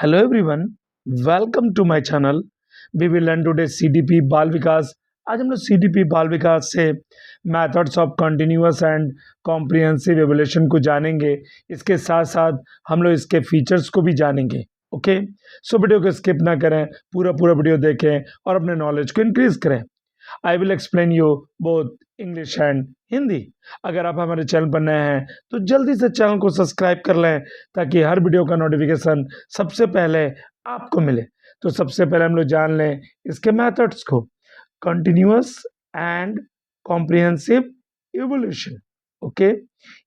Hello everyone, welcome to my channel. We will learn today CDP बाल विकास. आज हम लोग CDP बाल विकास से methods of continuous and comprehensive evolution को जानेंगे. इसके साथ साथ हम लोग इसके फीचर्स को भी जानेंगे. ओके, सो वीडियो को स्किप ना करें, पूरा वीडियो देखें और अपने नॉलेज को इंक्रीज करें. I will explain you both English and Hindi. अगर आप हमारे चैनल पर नए हैं तो जल्दी से चैनल को सब्सक्राइब कर लें ताकि हर वीडियो का नोटिफिकेशन सबसे पहले आपको मिले. तो सबसे पहले हम लोग जान लें इसके मेथड्स को. Continuous and comprehensive evolution. Okay,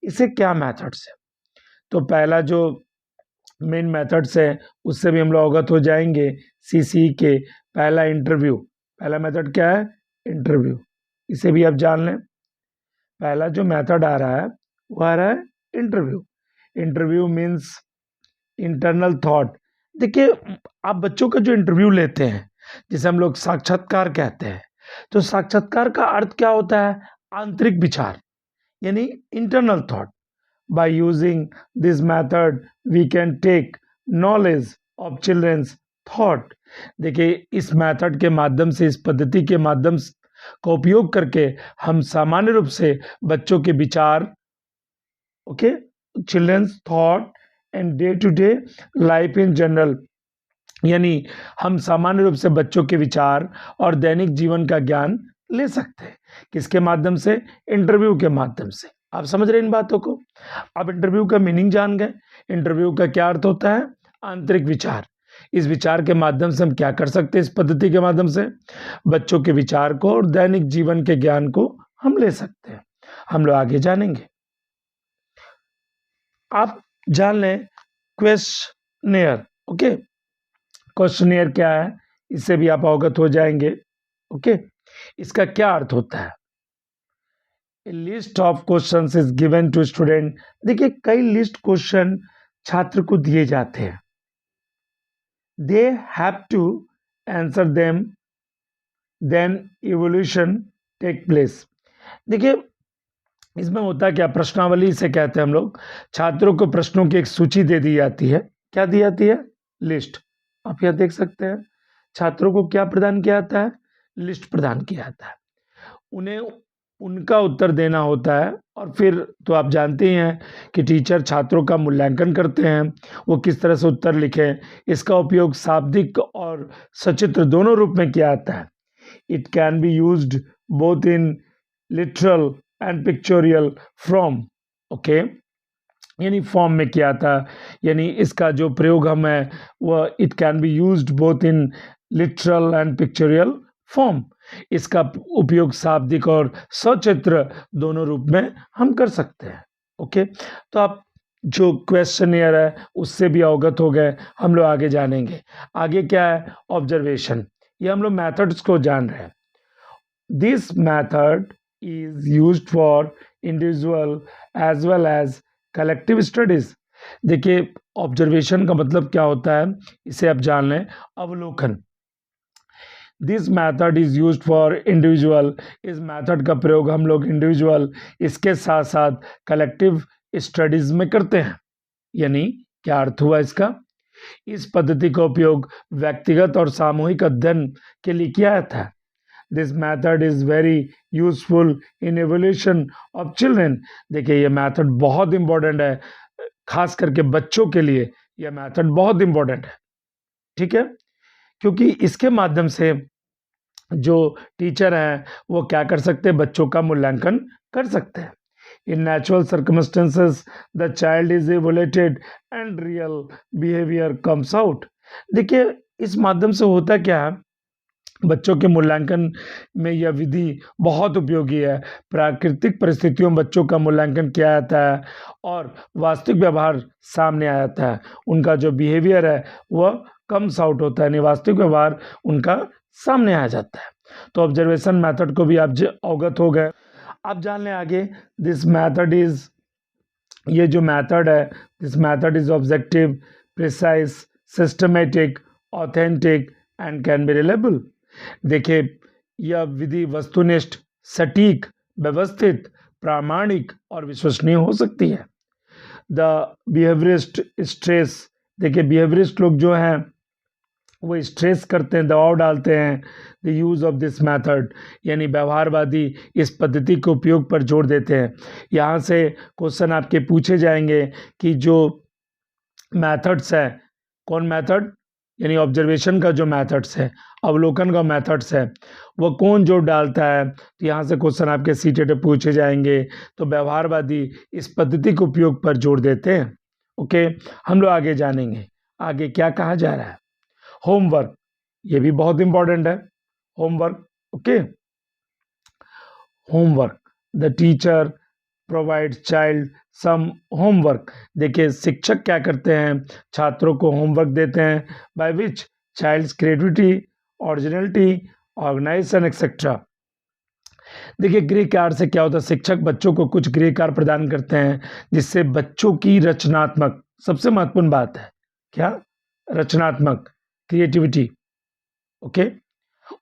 इसे क्या मेथड्स है? तो पहला जो मेन मेथड्स है उससे भी हम लोग अवगत हो जाएंगे. सीसी के पहला इंटरव्यू. पहला मेथड क्या है? इंटरव्यू. इसे भी आप जान लें. पहला जो मेथड आ रहा है वो आ रहा है interview. Interview means internal thought. देखिए, आप बच्चों का जो इंटरव्यू लेते हैं जिसे हम लोग साक्षात्कार कहते हैं, तो साक्षात्कार का अर्थ क्या होता है? आंतरिक विचार, यानी internal thought. By using this method we can take knowledge of children's thought. देखिए, इस मेथड के माध्यम से, इस पद्धति के माध्यम का उपयोग करके हम सामान्य रूप से बच्चों के विचार, okay, children's thought and day to day life in general, यानी हम सामान्य रूप से बच्चों के विचार और दैनिक जीवन का ज्ञान ले सकते हैं. किसके माध्यम से? इंटरव्यू के माध्यम से. आप समझ रहे हैं इन बातों को? आप इंटरव्यू का मीनिंग जान गए. इंटरव्यू का क्या अर्थ होता है? आंतरिक विचार. इस विचार के माध्यम से हम क्या कर सकते हैं? इस पद्धति के माध्यम से बच्चों के विचार को और दैनिक जीवन के ज्ञान को हम ले सकते हैं. हम लोग आगे जानेंगे. आप जान लें क्वेश्चनियर. ओके, क्वेश्चनियर क्या है इससे भी आप अवगत हो जाएंगे. ओके, इसका क्या अर्थ होता है? A list of questions is given to student. देखिए, कई लिस्ट क्वेश्चन छात्र को दिए जाते हैं. They have to answer them, then evaluation take place. देखिए, इसमें होता क्या? प्रश्नावली से कहते हैं हम लोग. छात्रों को प्रश्नों की एक सूची दे दी जाती है. क्या दी जाती है? लिस्ट. आप यह देख सकते हैं. छात्रों को क्या प्रदान किया जाता है? लिस्ट प्रदान किया जाता है. उन्हें उनका उत्तर देना होता है और फिर तो आप जानते ही हैं कि टीचर छात्रों का मूल्यांकन करते हैं, वो किस तरह से उत्तर लिखें. इसका उपयोग शाब्दिक और सचित्र दोनों रूप में किया जाता है. It can be used both in literal and pictorial form. Okay, यानी फॉर्म में किया था, यानी इसका जो प्रयोग हम है वह it can be used both in literal and pictorial form. इसका उपयोग शाब्दिक और सचित्र दोनों रूप में हम कर सकते हैं. ओके, तो आप जो क्वेश्चनियर है उससे भी अवगत हो गए. हम लोग आगे जानेंगे. आगे क्या है? ऑब्जर्वेशन. ये हम लोग मेथड्स को जान रहे हैं. This method is used for individual as well as collective studies. देखिए, ऑब्जर्वेशन का मतलब क्या होता है इसे आप जान लें. अवलोकन. This method is used for individual. इस मेथड का प्रयोग हम लोग इंडिविजुअल, इसके साथ साथ कलेक्टिव स्टडीज में करते हैं. यानी क्या अर्थ हुआ इसका? इस पद्धति का उपयोग व्यक्तिगत और सामूहिक अध्ययन के लिए किया जाता है. This method is very useful in evolution of children. देखिए, ये मैथड बहुत इंपॉर्टेंट है, खास करके बच्चों के लिए यह मैथड बहुत इंपॉर्टेंट है. ठीक है, क्योंकि इसके माध्यम से जो टीचर हैं वो क्या कर सकते हैं? बच्चों का मूल्यांकन कर सकते हैं. In natural circumstances the child is evaluated and real behaviour comes out. देखिए, इस माध्यम से होता क्या है? बच्चों के मूल्यांकन में यह विधि बहुत उपयोगी है. प्राकृतिक परिस्थितियों में बच्चों का मूल्यांकन किया जाता है और वास्तविक व्यवहार सामने आ जाता है. उनका जो बिहेवियर है वह कम्स आउट होता है, यानी वास्तविक व्यवहार उनका सामने आ जाता है. तो ऑब्जर्वेशन मेथड को भी आप अवगत हो गए. आप जान लें आगे. दिस मेथड इज, ये जो मेथड है, this method is objective, precise, systematic, authentic and can be reliable. देखिए, यह विधि वस्तुनिष्ठ, सटीक, व्यवस्थित, प्रामाणिक और विश्वसनीय हो सकती है. द बिहेवियरिस्ट स्ट्रेस देखिए बिहेवियरिस्ट लोग जो हैं वो स्ट्रेस करते हैं, दबाव डालते हैं the use of this method, यानी व्यवहारवादी इस पद्धति के उपयोग पर जोर देते हैं। यहाँ से क्वेश्चन आपके पूछे जाएंगे कि जो मेथड्स है, कौन मेथड, यानी ऑब्जर्वेशन का जो मेथड्स है, अवलोकन का मेथड्स है, वो कौन जोर डालता है। तो यहाँ से क्वेश्चन आपके सीटेट पूछे जाएंगे। तो व्यवहारवादी इस पद्धति के उपयोग पर जोर देते हैं। ओके, हम लोग आगे जानेंगे आगे क्या कहा जा रहा है। होमवर्क, ये भी बहुत इंपॉर्टेंट है। Homework, okay, homework, the teacher provide child some homework. देखिए शिक्षक क्या करते हैं, छात्रों को होमवर्क देते हैं, by which child's creativity, originality, organisation etcetera. देखिए गृह कार्य से क्या होता है, शिक्षक बच्चों को कुछ गृह कार्य प्रदान करते हैं जिससे बच्चों की रचनात्मक, सबसे महत्वपूर्ण बात है क्या, रचनात्मक, क्रिएटिविटी, ओके,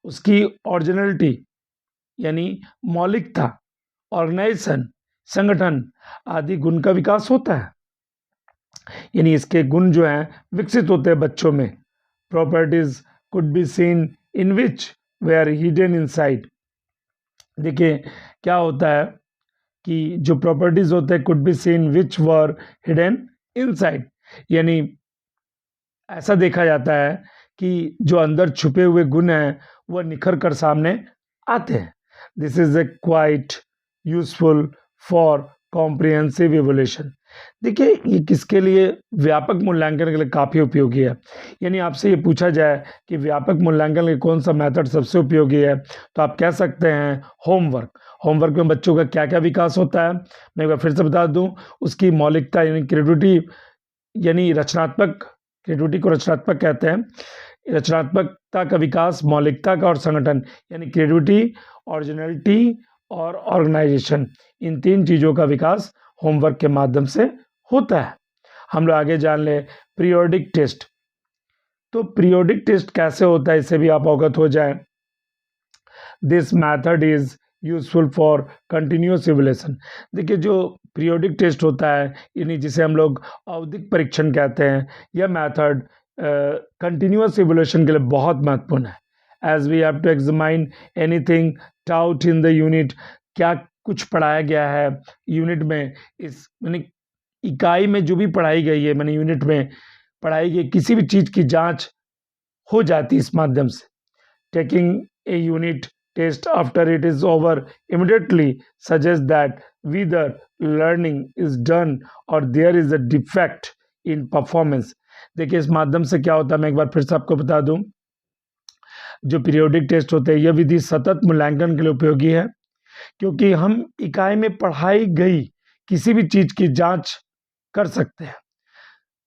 उसकी ओरिजिनलिटी यानी मौलिकता, ऑर्गेनाइजेशन, संगठन आदि गुण का विकास होता है, यानी इसके गुण जो हैं विकसित होते हैं बच्चों में। Properties could be seen in which they are hidden inside. देखिए क्या होता है कि जो प्रॉपर्टीज होते हैं could be seen which were hidden inside, यानी ऐसा देखा जाता है कि जो अंदर छुपे हुए गुण हैं वह निखर कर सामने आते हैं। This is a quite useful for comprehensive evolution. देखिए ये किसके लिए, व्यापक मूल्यांकन के लिए काफ़ी उपयोगी है। यानी आपसे ये पूछा जाए कि व्यापक मूल्यांकन के कौन सा मेथड सबसे उपयोगी है, तो आप कह सकते हैं होमवर्क। होमवर्क में बच्चों का क्या क्या विकास होता है, मैं एक बार फिर से बता दूं, उसकी मौलिकता यानी क्रिएटिविटी, यानी रचनात्मक, क्रिएटिविटी को रचनात्मक कहते हैं, रचनात्मकता का विकास, मौलिकता का, और संगठन यानी क्रिएटिविटी, ओरिजिनलिटी और ऑर्गेनाइजेशन, इन तीन चीज़ों का विकास होमवर्क के माध्यम से होता है। हम लोग आगे जान ले पीरियोडिक टेस्ट। तो पीरियोडिक टेस्ट कैसे होता है इससे भी आप अवगत हो जाए। This method is useful for continuous evaluation. देखिए जो पीरियोडिक टेस्ट होता है यानी जिसे हम लोग आवधिक परीक्षण कहते हैं, यह मैथड कंटिन्यूस इवैल्यूएशन के लिए बहुत महत्वपूर्ण है। As we have to examine anything taught in the unit, क्या कुछ पढ़ाया गया है यूनिट में, इस मैंने इकाई में जो भी पढ़ाई गई है, मैंने यूनिट में पढ़ाई गई किसी भी चीज़ की जांच हो जाती है इस माध्यम से। Taking a unit test after it is over immediately suggest that whether learning is done or there is a defect in performance। देखिए इस माध्यम से क्या होता है, मैं एक बार फिर से आपको बता दूं, जो पीरियोडिक टेस्ट होते हैं यह विधि सतत मूल्यांकन के लिए उपयोगी है, क्योंकि हम इकाई में पढ़ाई गई किसी भी चीज की जांच कर सकते हैं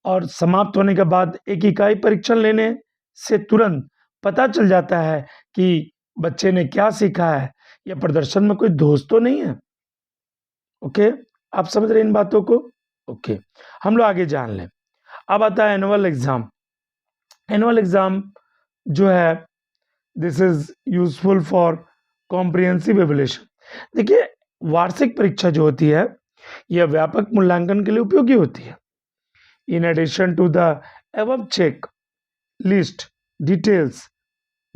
और समाप्त होने के बाद एक इकाई परीक्षण लेने से तुरंत पता चल जाता है कि बच्चे ने क्या सीखा है, या प्रदर्शन में कोई दोष तो नहीं है। ओके, आप समझ रहे हैं इन बातों को। ओके, हम लोग आगे जान लें। अब आता है एनुअल एग्जाम। एनुअल एग्जाम जो है this is useful for comprehensive evaluation. देखिए वार्षिक परीक्षा जो होती है यह व्यापक मूल्यांकन के लिए उपयोगी होती है। In addition to the above check list details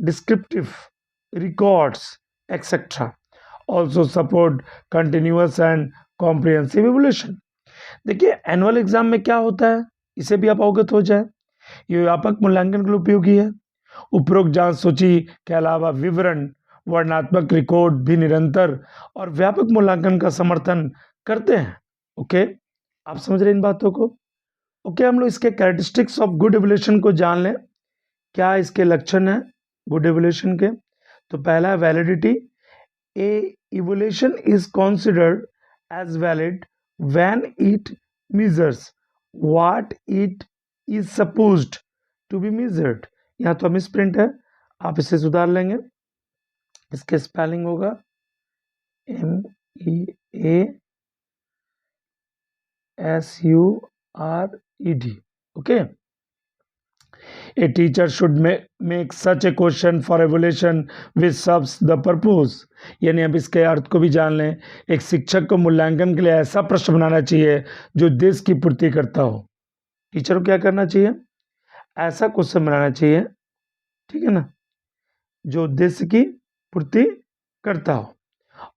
descriptive records etc also support continuous and comprehensive evaluation। देखिए एनुअल एग्जाम में क्या होता है इसे भी आप अवगत हो जाए। ये व्यापक मूल्यांकन के लिए उपयोगी है। उपरोक्त जांच सूची के अलावा विवरण, वर्णनात्मक रिकॉर्ड भी निरंतर और व्यापक मूल्यांकन का समर्थन करते हैं। ओके, आप समझ रहे हैं इन बातों को। ओके, हम लोग इसके कैरेक्टरिस्टिक्स ऑफ गुड इवैल्यूएशन को जान लें। क्या इसके लक्षण है गुड इवैल्यूएशन के। तो पहला है validity. A evaluation is considered as valid when it measures what it is supposed to be measured. यहाँ तो मिस प्रिंट है, आप इसे सुधार लेंगे। इसके स्पेलिंग होगा MEASURED। Okay, A teacher should make such a question for evaluation which serves the purpose। यानी अब इसके अर्थ को भी जान लें। एक शिक्षक को मूल्यांकन के लिए ऐसा प्रश्न बनाना चाहिए जो देश की पूर्ति करता हो। टीचर को क्या करना चाहिए, ऐसा क्वेश्चन बनाना चाहिए, ठीक है ना, जो उद्देश्य की पूर्ति करता हो।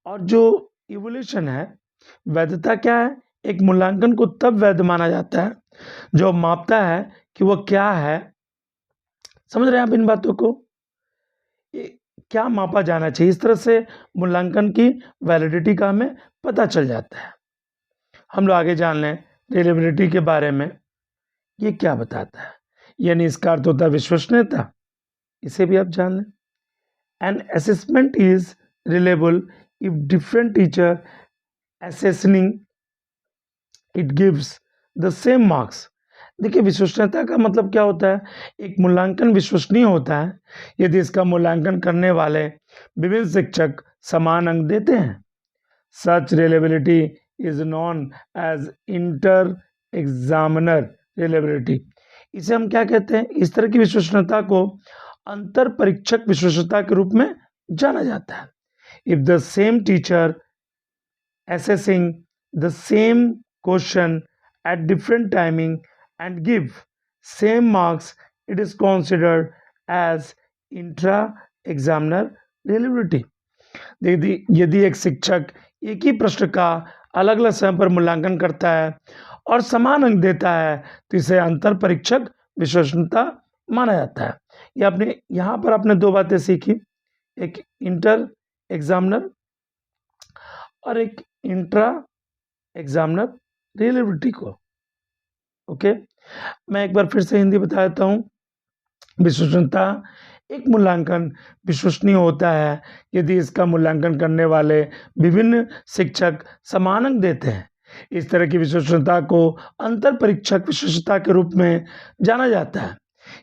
और जो इवोल्यूशन है, वैधता क्या है? एक मूल्यांकन को तब वैध माना जाता है जो मापता है कि वो क्या है। समझ रहे हैं आप इन बातों को? क्या मापा जाना चाहिए, इस तरह से मूल्यांकन की वैलिडिटी का हमें पता चल जाता है। हम लोग आगे जान लें रिलेबिलिटी के बारे में। ये क्या बताता है? यानी इसका अर्थ होता है विश्वसनीयता। इसे भी आप जान लें। An assessment is reliable if different teacher assessing it gives the same marks. देखिए, विश्वसनीयता का मतलब क्या होता है? एक मूल्यांकन विश्वसनीय होता है यदि इसका मूल्यांकन करने वाले विभिन्न शिक्षक समान अंक देते हैं। Such reliability is known as inter examiner reliability. इसे हम क्या कहते हैं? इस तरह की विश्वसनीयता को अंतर परीक्षक विश्वसनीयता के रूप में जाना जाता है। If the same teacher assessing the same question at different timing and give same marks, it is considered as intra-examiner reliability। यदि एक शिक्षक एक ही प्रश्न का अलग अलग समय पर मूल्यांकन करता है और समान अंक देता है तो इसे अंतर परीक्षक विश्वसनीयता माना जाता है। ये आपने यहाँ पर आपने दो बातें सीखी, एक इंटर एग्जामिनर और एक इंट्रा एग्जामिनर रिलेबिलिटी को। ओके, मैं एक बार फिर से हिंदी बता देता हूँ। विश्वसनीयता, एक मूल्यांकन विश्वसनीय होता है यदि इसका मूल्यांकन करने वाले विभिन्न शिक्षक समान अंक देते हैं। इस तरह की विश्वसनीयता को अंतर परीक्षक विश्वसनीयता के रूप में जाना जाता है।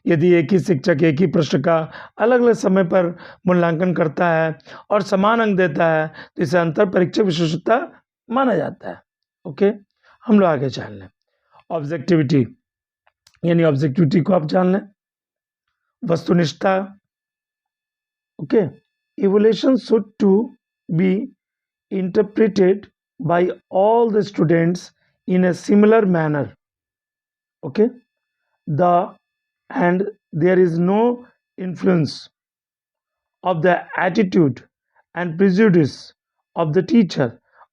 यदि एक ही शिक्षक एक ही प्रश्न का अलग अलग समय पर मूल्यांकन करता है और समान अंक देता है तो इसे अंतर परीक्षक विशेषता माना जाता है। ओके, हम लोग आगे जान लें ऑब्जेक्टिविटी। यानी ऑब्जेक्टिविटी को आप जान लें, वस्तुनिष्ठता। Okay, evolution should to be interpreted by all the students in a similar manner. Okay, and there is no influence of the attitude and prejudice of the teacher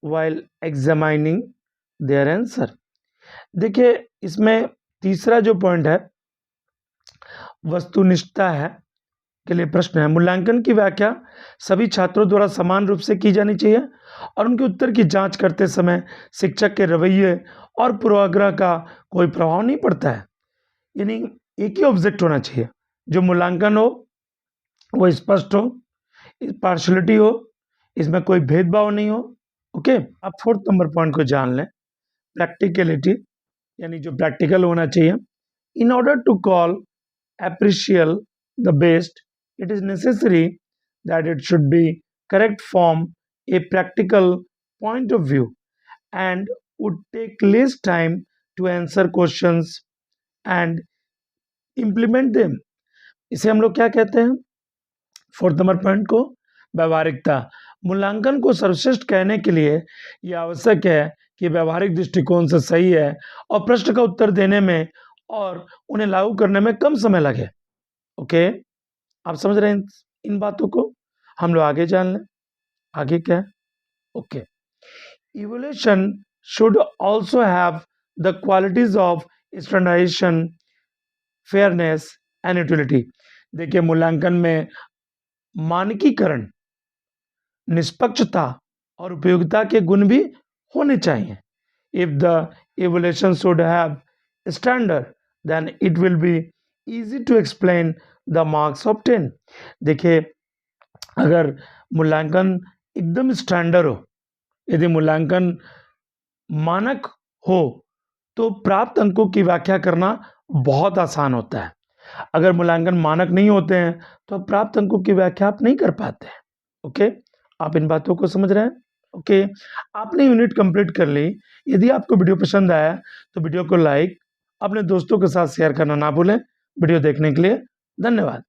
while examining their answer। देखिए, इसमें तीसरा जो point है वस्तुनिष्ठता है के लिए प्रश्न है, मूल्यांकन की व्याख्या सभी छात्रों द्वारा समान रूप से की जानी चाहिए और उनके उत्तर की जांच करते समय शिक्षक के रवैये और पूर्वाग्रह का कोई प्रभाव नहीं पड़ता है। यानी एक ही ऑब्जेक्ट होना चाहिए, जो मूल्यांकन हो वो स्पष्ट हो, पार्शलिटी हो, इसमें कोई भेदभाव नहीं हो। ओके, अब फोर्थ नंबर पॉइंट को जान लें, प्रैक्टिकलिटी। यानी जो प्रैक्टिकल होना चाहिए। In order to call appreciable the best it is necessary that it should be correct from a practical point of view and would take less time to answer questions and implement them. इसे हम लोग क्या कहते हैं? Fourth number point को व्यवहारिकता। मूल्यांकन को सर्वश्रेष्ठ कहने के लिए यह आवश्यक है कि व्यवहारिक दृष्टिकोण से सही है और प्रश्न का उत्तर देने में और उन्हें लागू करने में कम समय लगे। ओके, आप समझ रहे हैं इन बातों को? हम लोग आगे जान लें, आगे क्या है? Okay, evolution should also have the qualities of standardisation, fairness and utility. देखिए, मूल्यांकन में मानकीकरण, निष्पक्षता और उपयोगिता के गुण भी होने चाहिए। If the evolution should have standard then it will be easy to explain the marks of 10। देखिए, अगर मूल्यांकन एकदम स्टैंडर्ड हो, यदि मूल्यांकन मानक हो तो प्राप्त अंकों की व्याख्या करना बहुत आसान होता है। अगर मूल्यांकन मानक नहीं होते हैं तो आप प्राप्त अंकों की व्याख्या आप नहीं कर पाते हैं। ओके, आप इन बातों को समझ रहे हैं? ओके, आपने यूनिट कंप्लीट कर ली। यदि आपको वीडियो पसंद आया तो वीडियो को लाइक, अपने दोस्तों के साथ शेयर करना ना भूलें। वीडियो देखने के लिए धन्यवाद।